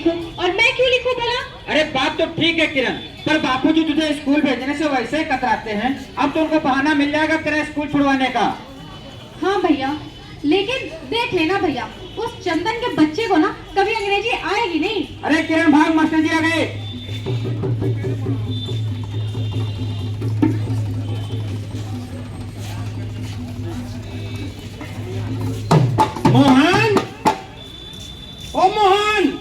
लिखूं। और मैं क्यों लिखूं भला? अरे बात तो ठीक है किरण, पर बापूजी तुझे स्कूल भेजने से वैसे ही कतराते हैं। अब तो उनको बहाना मिल जाएगा तेरा स्कूल छुड़वाने का। हाँ भैया, लेकिन देख लेना भैया, उस चंदन के बच्चे को ना कभी अंग्रेजी आएगी नहीं। अरे किरण भाग, मास्टर जी आ गए। मोहन, ओ मोहन,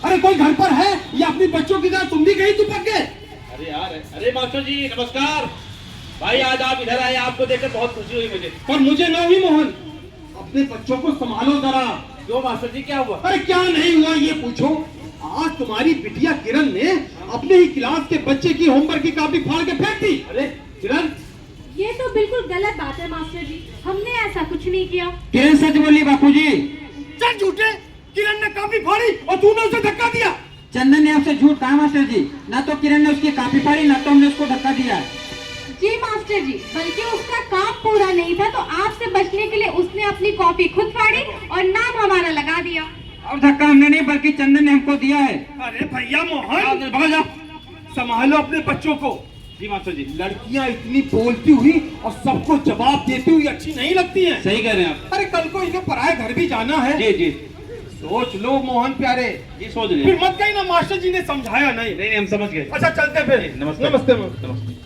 अरे कोई घर पर है या अपने बच्चों की तरह तुम भी कहीं चिपक गए? अरे यार, अरे मास्टर जी नमस्कार। भाई आज आप इधर आए, आपको देखकर बहुत खुशी हुई मुझे। पर मुझे ना हुई मोहन, अपने बच्चों को संभालो जरा। क्यों मास्टर जी, क्या हुआ? अरे क्या नहीं हुआ ये पूछो। आज तुम्हारी बिटिया किरण ने अपने ही क्लास के बच्चे की होमवर्क की कॉपी फाड़ के फेंक दी। अरे किरण, ये तो बिल्कुल गलत बात है मास्टर जी, हमने ऐसा कुछ नहीं किया। किरण सच बोली बापूजी। चल झूठे, किरण ने कॉपी फाड़ी और तूने उसे धक्का दिया। चंदन ने आपसे झूठ कहा मास्टर जी, ना तो किरण ने उसकी कॉपी फाड़ी, ना तो हमने उसको धक्का दिया। जी मास्टर जी, बल्कि उसका काम पूरा नहीं था तो आपसे बचने के लिए उसने अपनी कॉपी खुद फाड़ी और नाम हमारा लगा दिया। और धक्का हमने नहीं, बल्कि चंदन ने हमको दिया है। अरे भैया मोहन, भाग जा, संभालो अपने बच्चों को। जी मास्टर जी। लड़कियां इतनी बोलती हुई और सबको जवाब देती हुई अच्छी नहीं लगती हैं। सही कह रहे हैं आप। अरे कल को इन्हें पराए घर भी जाना है। जी जी सोच लो मोहन प्यारे। जी, सोच रहे फिर हैं। मत कहीं ना मास्टर जी ने समझाया नहीं। नहीं हम समझ गए। अच्छा चलते फिर। नमस्ते। नमस्ते। नमस्ते।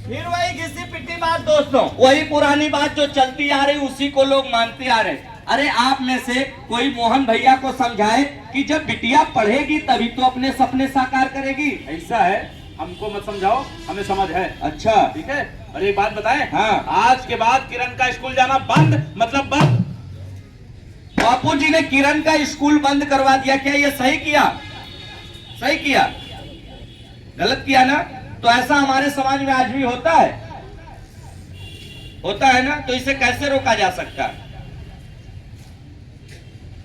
फिर वही घिसी पिटी बात दोस्तों, वही पुरानी बात जो चलती आ रही उसी को लोग मानते आ रहे। अरे आप में से कोई मोहन भैया को समझाए कि जब बिटिया पढ़ेगी तभी तो अपने सपने साकार करेगी। ऐसा है, हमको मत समझाओ, हमें समझ है। अच्छा ठीक है। और एक बात बताएं, हाँ। आज के बाद किरण का स्कूल जाना बंद, मतलब बंद। बापूजी ने किरण का स्कूल बंद करवा दिया, क्या ये सही किया? सही किया? गलत किया ना? तो ऐसा हमारे समाज में आज भी होता है, होता है ना? तो इसे कैसे रोका जा सकता है?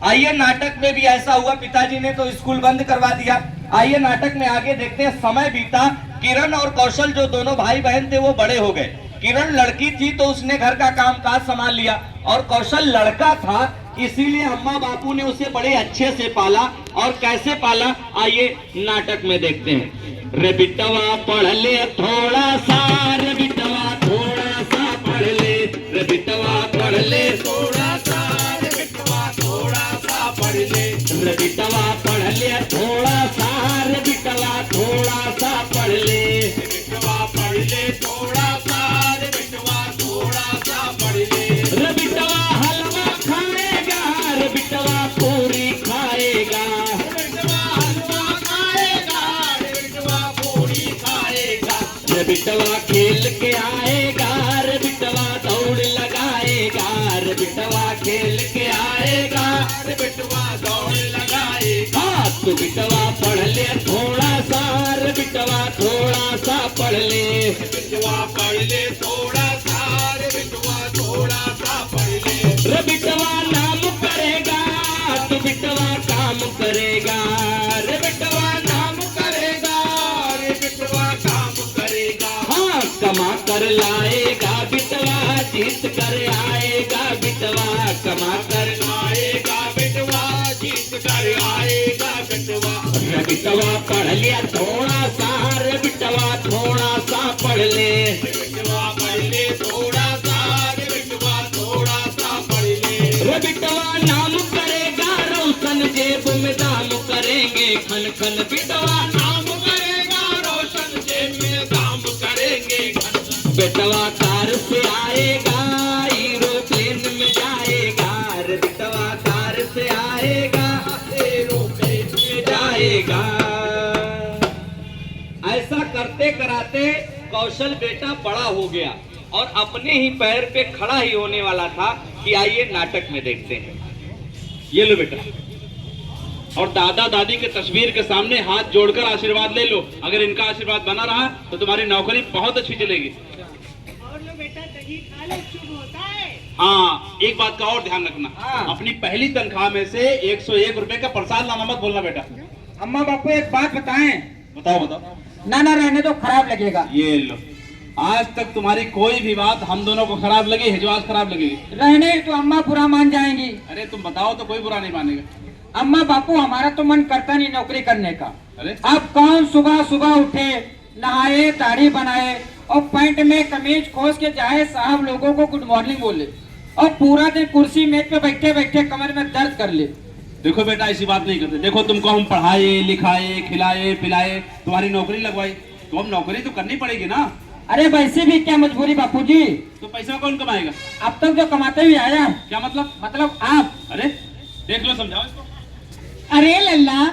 आइए, नाटक में भी ऐसा हुआ, पिताजी ने तो स्कूल बंद करवा दिया। आइए नाटक में आगे देखते हैं। समय बीता, किरण और कौशल जो दोनों भाई बहन थे वो बड़े हो गए। किरण लड़की थी तो उसने घर का कामकाज संभाल लिया, और कौशल लड़का था इसीलिए अम्मा बापू ने उसे बड़े अच्छे से पाला। और कैसे पाला, आइए नाटक में देखते हैं। रे बिटवा पढ़ ले थोड़ा सा, रे बिटवा थोड़ा सा पढ़ ले, रे बिटवा पढ़ ले थोड़ा सा, रे बिटवा थोड़ा सा पढ़ ले, रे बिटवा पढ़ ले थोड़ा सा, रे बिटवा थोड़ा सा पढ़ ले, रे बिटवा पढ़ ले थोड़ा सा, रे बिटवा थोड़ा सा पढ़ ले, रे बिटवा हलवा खाएगा, रे बिटवा पूरी खाएगा, रे बिटवा हलवा खाएगा, रे बिटवा पूरी खाएगा, रे बिटवा खेल के आएगा, रे बिटवा दौड़ लगाएगा, रे बिटवा खेल के आएगा, रे बिटवा दौड़ लगाएगा। तो बिटवा पढ़ ले थोड़ा सा, रे बिटवा थोड़ा सा पढ़ ले, बिटवा पढ़ ले थोड़ा सा, रे बिटवा थोड़ा सा पढ़ ले, रे बिटवा नाम करेगा तो बिटवा काम करेगा, रे बिटवा नाम करेगा, रे बिटवा काम करेगा। हाँ, कमा कर लाएगा बिटवा, जीत कर आएगा बिटवा, कमा कर लाएगा बिटवा, जीत कर आएगा बिटवा। रे बिटवा पढ़ लिया थोड़ा सा, रे बिटवा थोड़ा सा पढ़ ले, रे बिटवा पढ़ ले थोड़ा सा, रे बिटवा थोड़ा सा पढ़ ले, रे बिटवा नाम करेगा रोशन, जेब में दाम करेंगे खन खन, बिटवा नाम करेगा रोशन, जेब में दाम करेंगे खन खन, बिटवा कार से आएगा, एरोप्लेन में जाएगा, रे बिटवा कार से आएगा, एरोप्लेन में जाएगा। ऐसा करते कराते कौशल बेटा बड़ा हो गया और अपने ही पैर पे खड़ा ही होने वाला था कि आइए नाटक में देखते हैं। ये लो बेटा, और दादा दादी के तस्वीर के सामने हाथ जोड़कर आशीर्वाद ले लो। अगर इनका आशीर्वाद बना रहा तो तुम्हारी नौकरी बहुत अच्छी चलेगी। और लो बेटा, दही खा लो, शुभ होता है। हाँ, एक बात का और ध्यान रखना। हाँ। अपनी पहली तनख्वाह में से 101 रुपए का प्रसाद लाना मत भूलना बेटा। अम्मा बापू एक बात बताएं। बताओ बताओ। ना ना रहने तो खराब लगेगा। ये लो, आज तक तुम्हारी कोई भी बात हम दोनों को खराब लगी है जो आज खराब लगेगी? रहने तो अम्मा बुरा मान जाएंगी। अरे तुम बताओ तो कोई बुरा नहीं मानेगा। अम्मा बापू हमारा तो मन करता नहीं नौकरी करने का। अरे अब कौन सुबह सुबह उठे, नहाए, दाढ़ी बनाए और पैंट में कमीज खोस के जाए साहब लोगों को गुड मॉर्निंग बोले और पूरा दिन कुर्सी मेज पे बैठे बैठे कमर में दर्द कर ले। देखो बेटा, ऐसी बात नहीं करते। देखो तुमको हम पढ़ाए लिखाए खिलाए पिलाए, तुम्हारी नौकरी लगवाई, तो हम नौकरी तो करनी पड़ेगी ना। अरे वैसे भी क्या मजबूरी बापूजी, तो पैसा कौन कमाएगा? अब तक जो कमाते हुए आया, क्या मतलब? मतलब आप। अरे देख लो, समझाओ इसको। अरे लल्ला,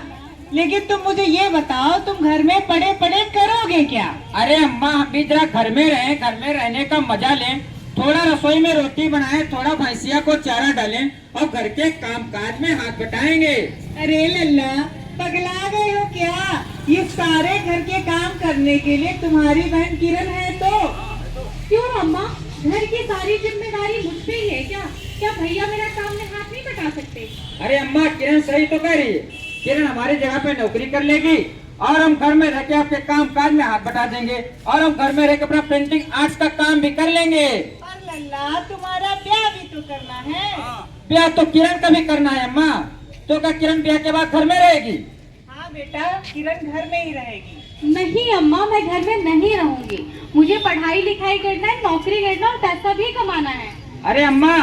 लेकिन तुम मुझे ये बताओ, तुम घर में पड़े पड़े करोगे क्या? अरे अम्मा हम भी जरा घर में रहें, घर में रहने का मजा लें, थोड़ा रसोई में रोटी बनाएं, थोड़ा भैंसिया को चारा डालें और घर के कामकाज में हाथ बटाएंगे। अरे लल्ला, पगला गए हो क्या? ये सारे घर के काम करने के लिए तुम्हारी बहन किरण है तो। क्यों अम्मा, घर की सारी जिम्मेदारी मुझ पे ही है क्या? क्या भैया मेरा काम में हाथ नहीं बटा सकते? अरे अम्मा किरण सही तो कह रही है, किरण हमारी जगह पे नौकरी कर लेगी और हम घर में रह के आपके काम काज में हाथ बटा देंगे और हम घर में रह के अपना पेंटिंग आर्ट्स का काम भी कर लेंगे। पर लल्ला, तुम्हारा ब्याह भी तो करना है। ब्याह तो किरण का भी करना है अम्मा, तो क्या किरण ब्याह के बाद घर में रहेगी? हाँ बेटा, किरण घर में ही रहेगी। नहीं अम्मा, मैं घर में नहीं रहूंगी। मुझे पढ़ाई लिखाई करना है, नौकरी करना और पैसा भी कमाना है। अरे अम्मा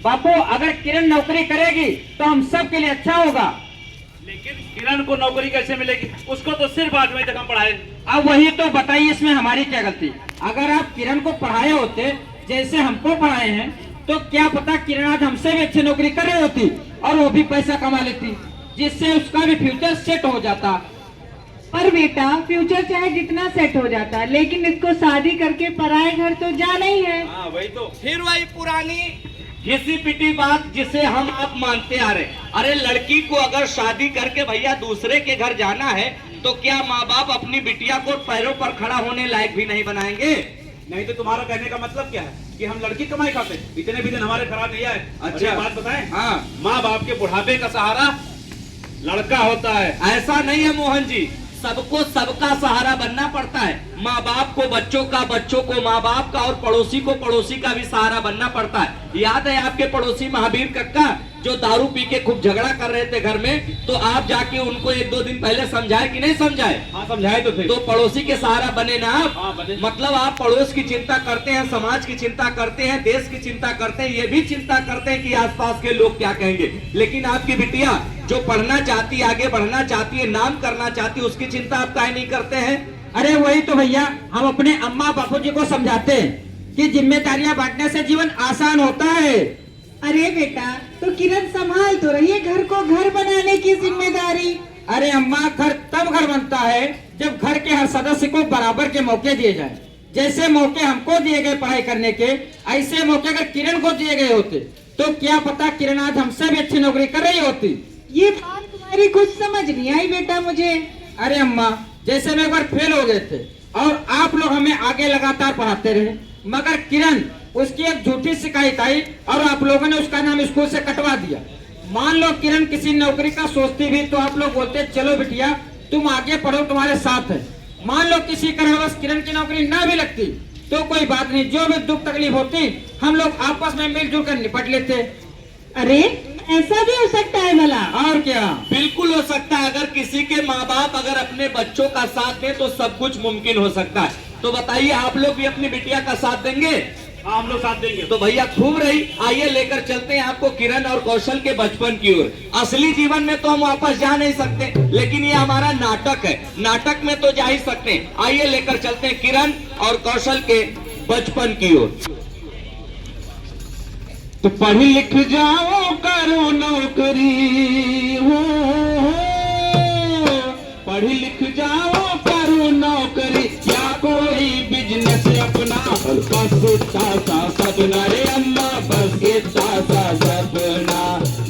बापू, अगर किरण नौकरी करेगी तो हम सब के लिए अच्छा होगा। लेकिन किरण को नौकरी कैसे मिलेगी? उसको तो सिर्फ 8वीं तक हम पढ़ाए। अब वही तो बताइए, इसमें हमारी क्या गलती? अगर आप किरण को पढ़ाए होते जैसे हमको पढ़ाए हैं, तो क्या पता किरण आज हमसे भी अच्छी नौकरी कर रही होती और वो भी पैसा कमा लेती, जिससे उसका भी फ्यूचर सेट हो जाता। पर बेटा, फ्यूचर चाहे जितना सेट हो जाता, लेकिन इसको शादी करके पराए घर तो जाना ही है। हाँ वही तो। फिर वही पुरानी घिसी पिटी बात जिसे हम आप मानते आ रहे। अरे लड़की को अगर शादी करके भैया दूसरे के घर जाना है, तो क्या माँ बाप अपनी बिटिया को पैरों पर खड़ा होने लायक भी नहीं बनाएंगे? नहीं तो तुम्हारा कहने का मतलब क्या है कि हम लड़की कमाई खाते? इतने भी दिन हमारे खराब नहीं आए। अच्छा। एक बात बताएं, हाँ। माँ बाप के बुढ़ापे का सहारा लड़का होता है। ऐसा नहीं है मोहन जी, सबको सबका सहारा बनना पड़ता है। माँ बाप को बच्चों का, बच्चों को माँ बाप का और पड़ोसी को पड़ोसी का भी सहारा बनना पड़ता है। याद है आपके पड़ोसी महावीर कक्का जो दारू पी के खूब झगड़ा कर रहे थे घर में, तो आप जाके उनको 1-2 दिन पहले समझाए कि नहीं समझाए? हाँ समझाए तो थे। तो पड़ोसी के सहारा बने ना आप। हाँ, बने। मतलब आप पड़ोस की चिंता करते हैं, समाज की चिंता करते हैं, देश की चिंता करते हैं, ये भी चिंता करते हैं कि आसपास के लोग क्या कहेंगे। लेकिन आपकी बिटिया जो पढ़ना चाहती है, आगे बढ़ना चाहती है, नाम करना चाहती है, उसकी चिंता आप काहे नहीं करते हैं? अरे वही तो भैया, हम अपने अम्मा बापू जी को समझाते हैं कि जिम्मेदारियां बांटने से जीवन आसान होता है। अरे बेटा, तो किरण संभाल तो रही है घर को, घर बनाने की जिम्मेदारी। अरे अम्मा, घर तब घर बनता है जब घर के हर सदस्य को बराबर के मौके दिए जाए। जैसे मौके हमको दिए गए पढ़ाई करने के, ऐसे मौके अगर किरण को दिए गए होते तो क्या पता किरण आज हमसे भी अच्छी नौकरी कर रही होती। ये बात तुम्हारी कुछ समझ नहीं आई बेटा मुझे। अरे अम्मा, जैसे हम एक बार फेल हो गए थे और आप लोग हमें आगे लगातार पढ़ाते रहे, मगर किरण उसकी एक झूठी शिकायत आई और आप लोगों ने उसका नाम स्कूल से कटवा दिया। मान लो किरण किसी नौकरी का सोचती भी तो आप लोग बोलते चलो बिटिया तुम आगे पढ़ो, तुम्हारे साथ है। मान लो किसी कारणवश किरण की नौकरी ना भी लगती तो कोई बात नहीं, जो भी दुख तकलीफ होती हम लोग आपस में मिलजुल कर निपट लेते। अरे ऐसा भी हो सकता है भला? और क्या, बिल्कुल हो सकता है। अगर किसी के माँ बाप अगर अपने बच्चों का साथ दें तो सब कुछ मुमकिन हो सकता है। तो बताइए, आप लोग भी अपनी बिटिया का साथ देंगे? हाँ हम लोग साथ देंगे। तो भैया खूब रही, आइए लेकर चलते हैं आपको किरण और कौशल के बचपन की ओर। असली जीवन में तो हम वापस जा नहीं सकते, लेकिन ये हमारा नाटक है, नाटक में तो जा ही सकते हैं। आइए लेकर चलते हैं किरण और कौशल के बचपन की ओर। तो पढ़ लिख जाओ करो नौकरी हो, पढ़ लिख जाओ करो नौकरी या कोई बिजनेस अपना, बस इतना सा सपना रे अम्मा, बस इतना सा सपना,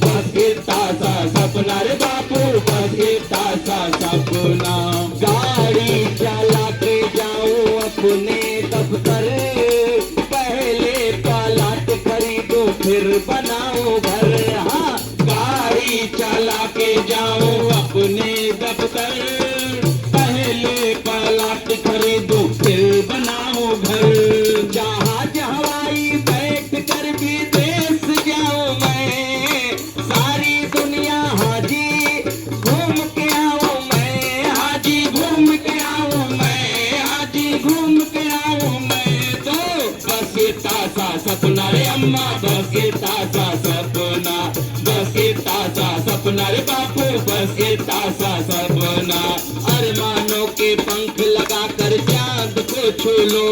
बस इतना सा सपना रे बापू, बस इतना सा सपना। गाड़ी चला के जाओ अपने दफ्तर, पहले प्लाट खरीदो फिर बनाओ घर। हाँ, गाड़ी चला के जाओ अपने दफ्तर, पहले प्लाट खरीदो फिर बनाओ घर। जहाज हवाई बैठ कर विदेश जाऊं मैं, सारी दुनिया हाजी बस इतना सा सपना। अरमानों के पंख लगाकर चांद को छू लो,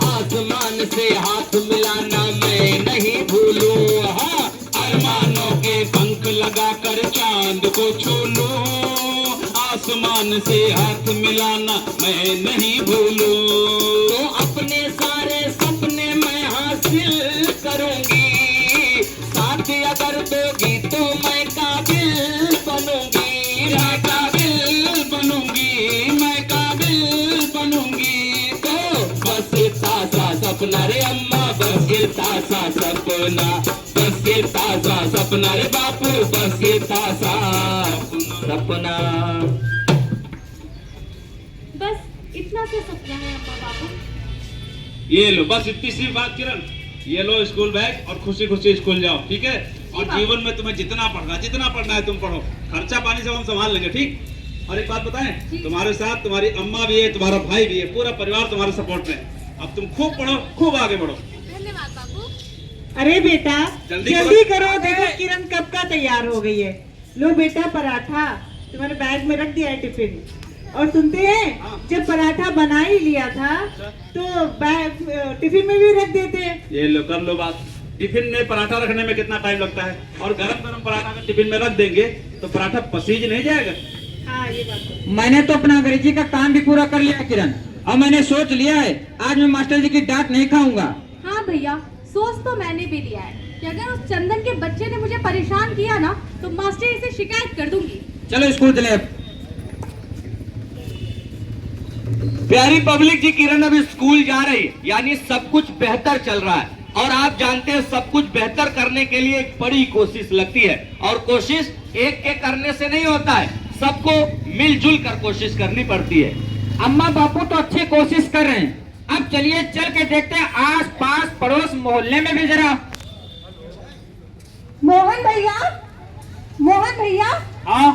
आसमान से हाथ मिलाना मैं नहीं भूलूं। हाँ, अरमानों के पंख लगाकर चांद को छू लो, आसमान से हाथ मिलाना मैं नहीं भूलूं। तो अपने सारे सपने मैं हासिल करूंगी, साथ अगर दोगी तो मैं काबिल बनूंगी। हाँ, काबिल बनूंगी, मैं काबिल बनूंगी। तो बस इतना सा सपना रे अम्मा, बस इतना सा सपना, बस इतना सा सपना रे बापू, बस इतना सा सपना। बस इतना सा सपना है अम्मा बाबू। ये लो, बस इतनी सी बात किरण। ये लो स्कूल बैग और खुशी खुशी स्कूल जाओ, ठीक है? और जीवन में तुम्हें जितना पढ़ना है तुम पढ़ो, खर्चा पानी सब हम संभाल लेंगे, ठीक? और एक बात बताएं, तुम्हारे साथ तुम्हारी अम्मा भी है, तुम्हारा भाई भी है, पूरा परिवार तुम्हारे सपोर्ट में। अब तुम खूब पढ़ो, खूब आगे बढ़ो। धन्यवाद बाबू। अरे बेटा जल्दी जल्दी करो, देखो किरण कब का तैयार हो गई है। लो बेटा पराठा तुम्हारे बैग में रख दिया है टिफिन। और सुनते हैं, जब पराठा बना ही लिया था तो बैग टिफिन में भी रख देते। ये लो, कर लो बात। टिफिन में पराठा रखने में कितना टाइम लगता है, और गरम गरम पराठा में टिफिन में रख देंगे तो पराठा पसीज नहीं जाएगा। हाँ ये बात तो। मैंने तो अपना अंग्रेजी का काम भी पूरा कर लिया किरण, और मैंने सोच लिया है आज मैं मास्टर जी की डांट नहीं खाऊंगा। हाँ भैया, सोच तो मैंने भी लिया है कि अगर उस चंदन के बच्चे ने मुझे परेशान किया ना तो मास्टर जी से शिकायत कर दूंगी। चलो स्कूल चले। प्यारी पब्लिक जी, किरण अभी स्कूल जा रही है, यानी सब कुछ बेहतर चल रहा है। और आप जानते हैं सब कुछ बेहतर करने के लिए एक बड़ी कोशिश लगती है, और कोशिश एक के करने से नहीं होता है, सबको मिलजुल कर कोशिश करनी पड़ती है। अम्मा बापू तो अच्छी कोशिश कर रहे हैं, अब चलिए चल के देखते हैं आस पास पड़ोस मोहल्ले में भी जरा। मोहन भैया, मोहन भैया, हाँ,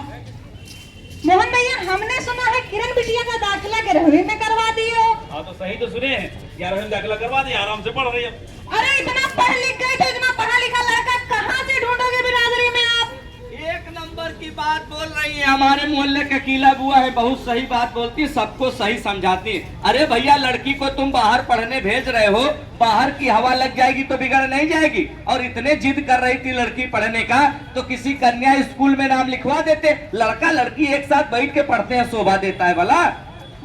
मोहन भैया, हमने सुना है किरण बिटिया का दाखिला 11वीं में करवा दिए हो। हाँ तो सही तो सुने हैं, 11वीं में दाखिला करवा दिया, आराम से पढ़ रही है। अरे इतना पढ़ लिख गए तो इतना पढ़ा लिखा लड़का कहाँ से ढूंढोगे बिरादरी में आप? एक नंबर की बात बोल रही है, हमारे मोहल्ले का कीला बुआ है, बहुत सही बात बोलती है, सबको सही समझाती है। अरे भैया, लड़की को तुम बाहर पढ़ने भेज रहे हो, बाहर की हवा लग जाएगी तो बिगड़ नहीं जाएगी। और इतने जिद कर रही थी लड़की पढ़ने का, तो किसी कन्या स्कूल में नाम लिखवा देते। लड़का लड़की एक साथ बैठ के पढ़ते हैं, शोभा देता है भला।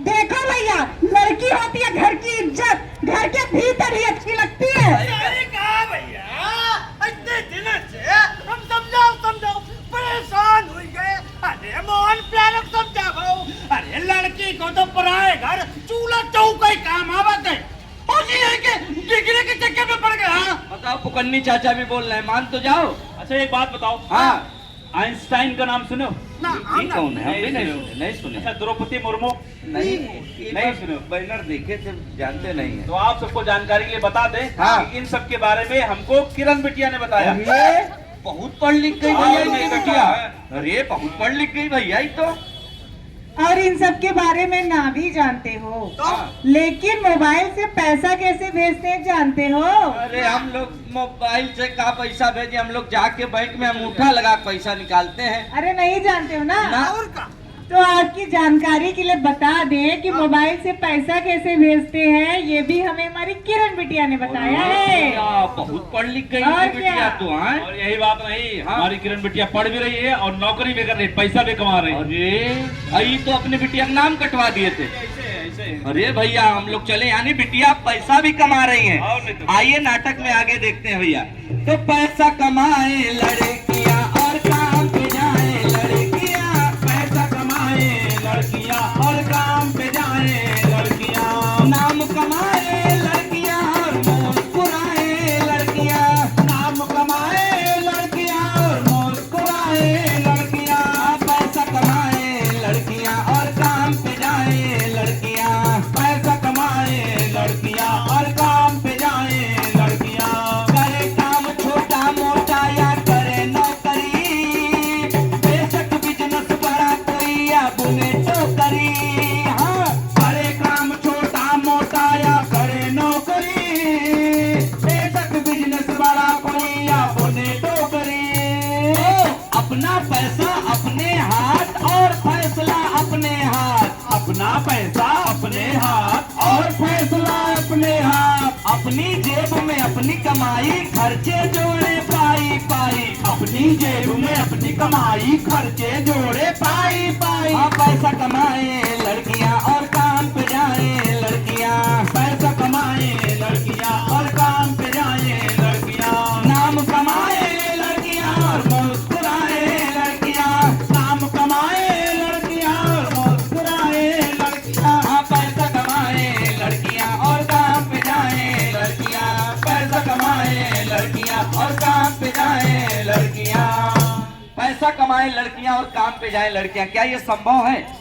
देखो भैया, लड़की होती है घर की इज्जत, घर के भीतर ही अच्छी लगती है। अरे कहा भैया, इतने दिनों से हम समझाओ परेशान हो गए। अरे मोहन प्यार समझाओ। अरे लड़की को तो पराए घर चूल्हा चौका ही काम आवत है, और ये कि डिग्री के चक्कर में पड़ गया। हाँ? बताओ, पुकन्नी चाचा भी बोल रहे हैं, मान तो जाओ। अच्छा एक बात बताओ, हाँ, आइंस्टाइन का नाम सुनो? ये कौन है? हम भी नहीं सुने। अच्छा, द्रौपदी मुर्मू? नहीं सुने, बैनर देखे थे, जानते नहीं है। तो आप सबको जानकारी के लिए बता दें, हाँ। कि इन सब के बारे में हमको किरण बिटिया ने बताया। अरे बहुत पढ़ लिख गई भैया हाँ, इनकी बिटिया। अरे बहुत पढ़ लिख गई भैया ही तो। और इन सब के बारे में ना भी जानते हो, लेकिन मोबाइल से पैसा कैसे भेजते हैं जानते हो? अरे हम लोग मोबाइल से का पैसा भेजे, हम लोग जाके बैंक में अंगूठा लगा पैसा निकालते हैं। अरे नहीं जानते हो ना? ना। और का तो आपकी जानकारी के लिए बता दें कि मोबाइल से पैसा कैसे भेजते हैं, ये भी हमें हमारी किरण बिटिया ने बताया है। बहुत पढ़ लिख गई और इनकी बिटिया क्या? तो। हाँ, और यही बात नहीं, हमारी किरण बिटिया पढ़ भी रही है और नौकरी भी कर रही है, पैसा भी कमा रही है। अरे आई तो अपने बिटिया का नाम कटवा दिए थे। अरे भैया, हम लोग चले, यानी बिटिया पैसा भी कमा रही और नहीं हैं। तो। आइए नाटक में आगे देखते हैं भैया। तो पैसा कमाए लड़कियां और काम पे जाए लड़कियां, पैसा कमाए लड़कियां और काम पे जाए लड़कियां, नाम कमाए लड़कियां और मुस्कुराए लड़कियां, नाम कमाए लड़कियां और मुस्कुराए लड़कियां, पैसा कमाए लड़कियां और काम पे जाए लड़कियां, पैसा कमाए लड़कियां और काम पे जाए लड़कियां, करे काम छोटा मोटा या करे नौकरी पैसा अपने हाथ और फैसला अपने हाथ। अपनी जेब में अपनी कमाई खर्चे जोड़े पाई पाई। अपनी जेब में अपनी कमाई खर्चे जोड़े पाई पाई। हाँ, पैसा कमाए लड़कियां और काम पे जाए लड़कियां। पैसा कमाए लड़कियां और काम पे जाए लड़कियां। नाम कमाए लड़कियां और मुस्कुराए लड़कियां। नाम कमाए लड़कियां और मुस्कुराए लड़कियां। हाँ, पैसा कमाए लड़कियां और काम पे जाए लड़कियां। पैसा कमाए लड़कियां और काम पे जाए लड़कियां। पैसा कमाए लड़कियां और काम पे जाए लड़कियां, क्या ये संभव है?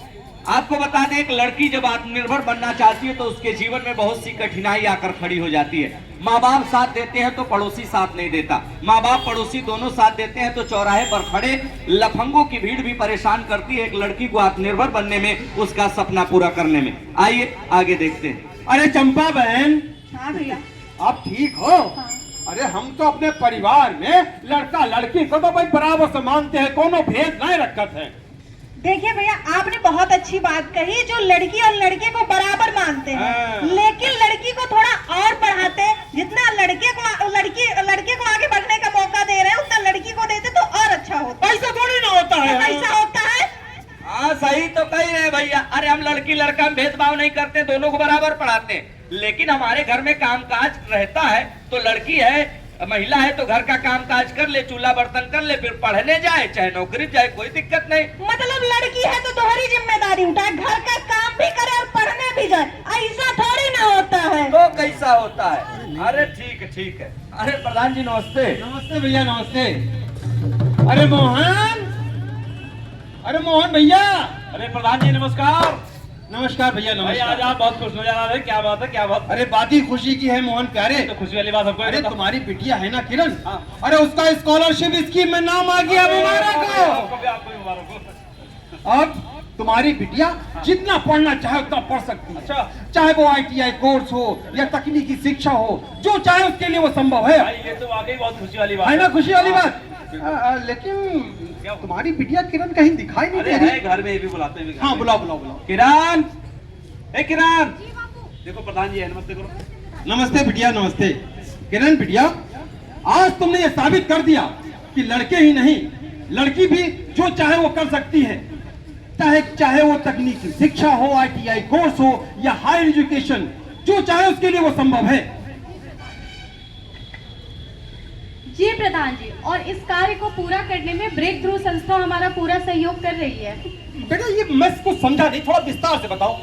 आपको बता दें, एक लड़की जब आत्मनिर्भर बनना चाहती है तो उसके जीवन में बहुत सी कठिनाई आकर खड़ी हो जाती है। माँ बाप साथ देते हैं तो पड़ोसी साथ नहीं देता। माँ बाप पड़ोसी दोनों साथ देते हैं तो चौराहे पर खड़े लफंगों की भीड़ भी परेशान करती है एक लड़की को आत्मनिर्भर बनने में, उसका सपना पूरा करने में। आइए आगे देखते हैं। अरे चंपा बहन, हाँ भैया। आप ठीक हो? अरे हम तो अपने परिवार में लड़का लड़की को तो भाई बराबर से मानते हैं, कोनो भेद नहीं रखत है। देखिए भैया, आपने बहुत अच्छी बात कही, जो लड़की और लड़के को बराबर मानते हैं, लेकिन लड़की को थोड़ा और बढ़ाते। जितना लड़के को आगे बढ़ने का मौका दे रहे हैं उतना लड़की को देते तो और अच्छा होता। ऐसा थोड़ी ना होता है। ऐसा होता है। हाँ, सही तो कही रहे भैया। अरे हम लड़की लड़का में भेदभाव नहीं करते, दोनों को बराबर पढ़ाते हैं। लेकिन हमारे घर में कामकाज रहता है तो लड़की है, महिला है तो घर का काम काज कर ले, चूल्हा बर्तन कर ले, फिर पढ़ने जाए चाहे नौकरी जाए, कोई दिक्कत नहीं। मतलब लड़की है तो दोहरी जिम्मेदारी उठाए, घर का काम भी करे और पढ़ने भी जाए, ऐसा थोड़ी ना होता है। तो कैसा होता है? अरे ठीक है ठीक है। अरे प्रधान जी नमस्ते। नमस्ते भैया, नमस्ते। अरे मोहन, अरे मोहन भैया। अरे प्रधान जी नमस्कार। नमस्कार भैया, भाई आज नमस्कार। आप बहुत खुश नजर आ रहे हैं, क्या बात है क्या बात? अरे बात ही खुशी की है मोहन प्यारे। तो खुशी वाली बात हमको अरे बताओ। तुम्हारी बिटिया है ना किरण, हाँ। अरे उसका स्कॉलरशिप स्कीम में नाम आ गया, मुबारक हो। आपको भी मुबारक हो। अब तुम्हारी बिटिया जितना पढ़ना चाहे उतना पढ़ सकती है। अच्छा। चाहे वो ITI कोर्स हो या तकनीकी शिक्षा हो, जो चाहे उसके लिए वो संभव है। भाई ये तो वाकई बहुत खुशी वाली बात है ना, खुशी वाली हाँ। बात। लेकिन तुम्हारी बिटिया किरण कहीं दिखाई नहीं अरे दे है रही। घर में, ये भी बुलाते हैं भी घर हाँ, में। बुलाओ बुलाओ बुलाओ। किरण, ए किरण, देखो प्रधान जी है, नमस्ते करो। नमस्ते बिटिया, नमस्ते। किरण बिटिया, आज तुमने ये साबित कर दिया कि लड़के ही नहीं, लड़की भी जो चाहे वो कर सकती है। चाहे वो तकनीकी शिक्षा हो, ITI कोर्स हो या हायर एजुकेशन, जो चाहे उसके लिए वो संभव है। जी प्रधान जी, और इस कार्य को पूरा करने में ब्रेक थ्रू संस्था हमारा पूरा सहयोग कर रही है। बेटा ये मैं कुछ समझा नहीं, थोड़ा विस्तार से बताओ।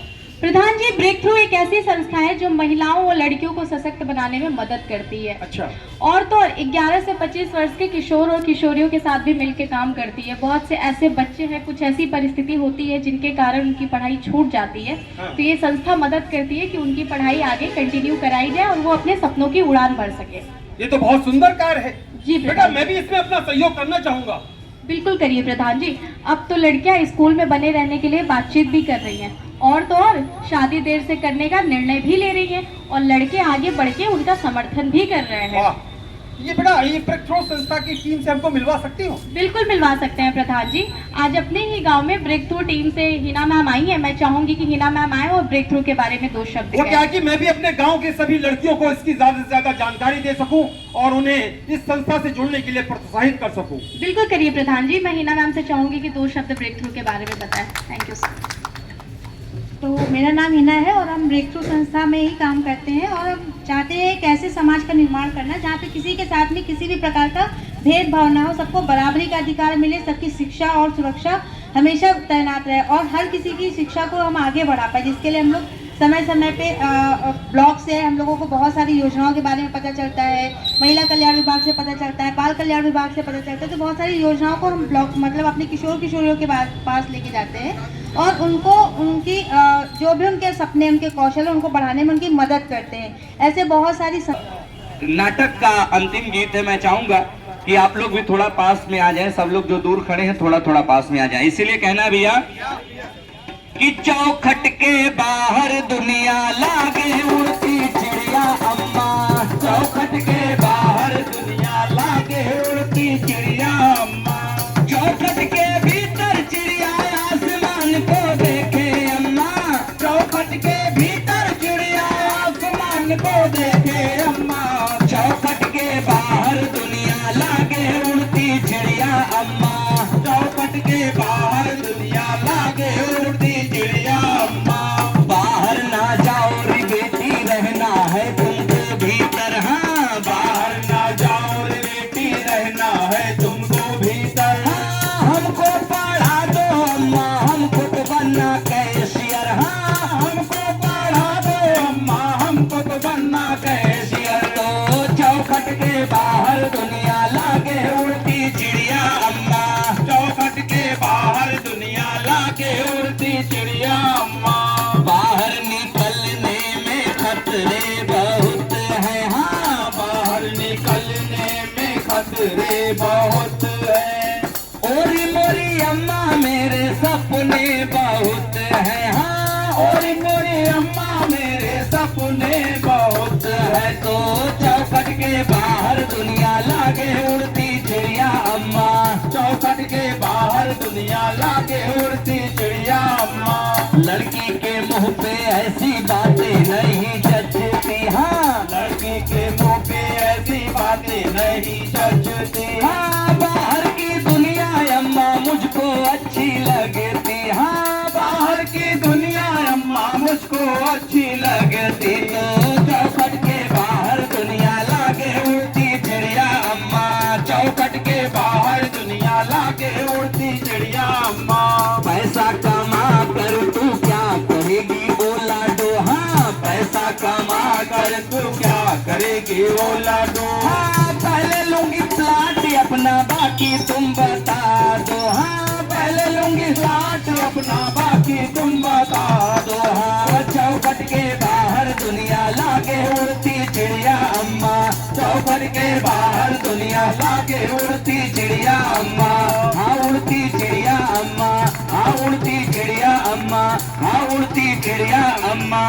प्रधान जी, ब्रेक थ्रू एक ऐसी संस्था है जो महिलाओं और लड़कियों को सशक्त बनाने में मदद करती है। अच्छा। और तो और 11 से 25 वर्ष के किशोर और किशोरियों के साथ भी मिलकर काम करती है। बहुत से ऐसे बच्चे हैं, कुछ ऐसी परिस्थिति होती है जिनके कारण उनकी पढ़ाई छूट जाती है। हाँ। तो ये संस्था मदद करती है कि उनकी पढ़ाई आगे कंटिन्यू कराई जाए और वो अपने सपनों की उड़ान भर सके। ये तो बहुत सुंदर कार्य है। जी बेटा, प्रधान। मैं भी इसमें अपना सहयोग करना चाहूंगा। बिल्कुल करिए प्रधान जी। अब तो लड़कियां स्कूल में बने रहने के लिए बातचीत भी कर रही हैं और तो और शादी देर से करने का निर्णय भी ले रही हैं और लड़के आगे बढ़ के उनका समर्थन भी कर रहे हैं। वाह, ये बेटा ये ब्रेक थ्रू संस्था की टीम से हमको मिलवा सकती हो? बिल्कुल मिलवा सकते हैं प्रधान जी। आज अपने ही गांव में ब्रेक थ्रू टीम से हिना मैम आई है। मैं चाहूंगी कि हिना मैम आए और ब्रेक थ्रू के बारे में 2 शब्द वो कहें। क्या है कि मैं भी अपने गांव के सभी लड़कियों को इसकी ज्यादा से ज्यादा जानकारी दे सकूं और उन्हें इस संस्था से जुड़ने के लिए प्रोत्साहित कर सकूं। बिल्कुल करिए प्रधान जी। मैं हिना मैम से चाहूंगी कि 2 शब्द ब्रेक थ्रू के बारे में बताएं। Thank you sir. तो मेरा नाम हिना है और हम ब्रेक थ्रू संस्था में ही काम करते हैं और हम चाहते हैं एक ऐसे समाज का निर्माण करना जहाँ पे किसी के साथ में किसी भी प्रकार का भेदभाव ना हो, सबको बराबरी का अधिकार मिले, सबकी शिक्षा और सुरक्षा हमेशा तैनात रहे और हर किसी की शिक्षा को हम आगे बढ़ा पाए, जिसके लिए हम लोग समय समय पे ब्लॉग से हम लोगों को बहुत सारी योजनाओं के बारे में पता चलता है, महिला कल्याण विभाग से पता चलता है, बाल कल्याण विभाग से पता चलता है। तो बहुत सारी योजनाओं को हम ब्लॉग मतलब अपने किशोर किशोरियों के पास लेके जाते हैं और उनको उनकी जो भी उनके सपने, उनके कौशल है, उनको बढ़ाने में उनकी मदद करते हैं। ऐसे बहुत सारी नाटक का अंतिम गीत है। मैं चाहूंगा कि आप लोग भी थोड़ा पास में आ जाएं, सब लोग जो दूर खड़े हैं थोड़ा थोड़ा पास में आ जाएं। इसीलिए कहना भैया कि चौखट के बाहर दुनिया लागे उड़ती चिड़िया अम्मा, चौखट के बाहर दुनिया लागे उड़ती चिड़िया अम्मा, चौखट के भीतर चिड़िया आसमान को देखे अम्मा, लागे उड़ती चिड़िया अम्मा। बाहर निकलने में खतरे बहुत है, हाँ बाहर निकलने में खतरे बहुत है। ओरी मोरी अम्मा मेरे सपने बहुत है, हाँ और मोरी अम्मा मेरे सपने बहुत है। तो चौखट के बाहर दुनिया लागे उड़ती चिड़िया अम्मा। चौखट के बाहर दुनिया लागे उड़ती चिड़िया अम्मा। लड़की के मुंह पे ऐसी बातें नहीं जचती, हाँ लड़की के मुंह पे ऐसी बातें नहीं जचती। हाँ बाहर की दुनिया अम्मा मुझको अच्छी लगती, हाँ बाहर की दुनिया अम्मा मुझको अच्छी लगती। तो चौखट के बाहर दुनिया लागे उड़ती चिड़िया अम्मा। चौखट के बाहर दुनिया लागे उड़ती चिड़िया अम्मा। पैसा कमा कर तू क्या करेगी ओ लाडो, हाँ पैसा कमा कर तू क्या करेगी ओ लाडो। हाँ पहले लूंगी प्लाट अपना बाकी तुम बता दो, हाँ पहले लूंगी प्लाट अपना बाकी तुम बता दो। हाँ चौखट के बाहर दुनिया लागे उड़ती चिड़िया अम्मा। चौखट के बाहर दुनिया लागे उड़ती चिड़िया अम्मा। हाँ उड़ती चिड़िया अम्मा, हाँ उड़ती चिड़िया अम्मा, हाँ उड़ती चिड़िया अम्मा।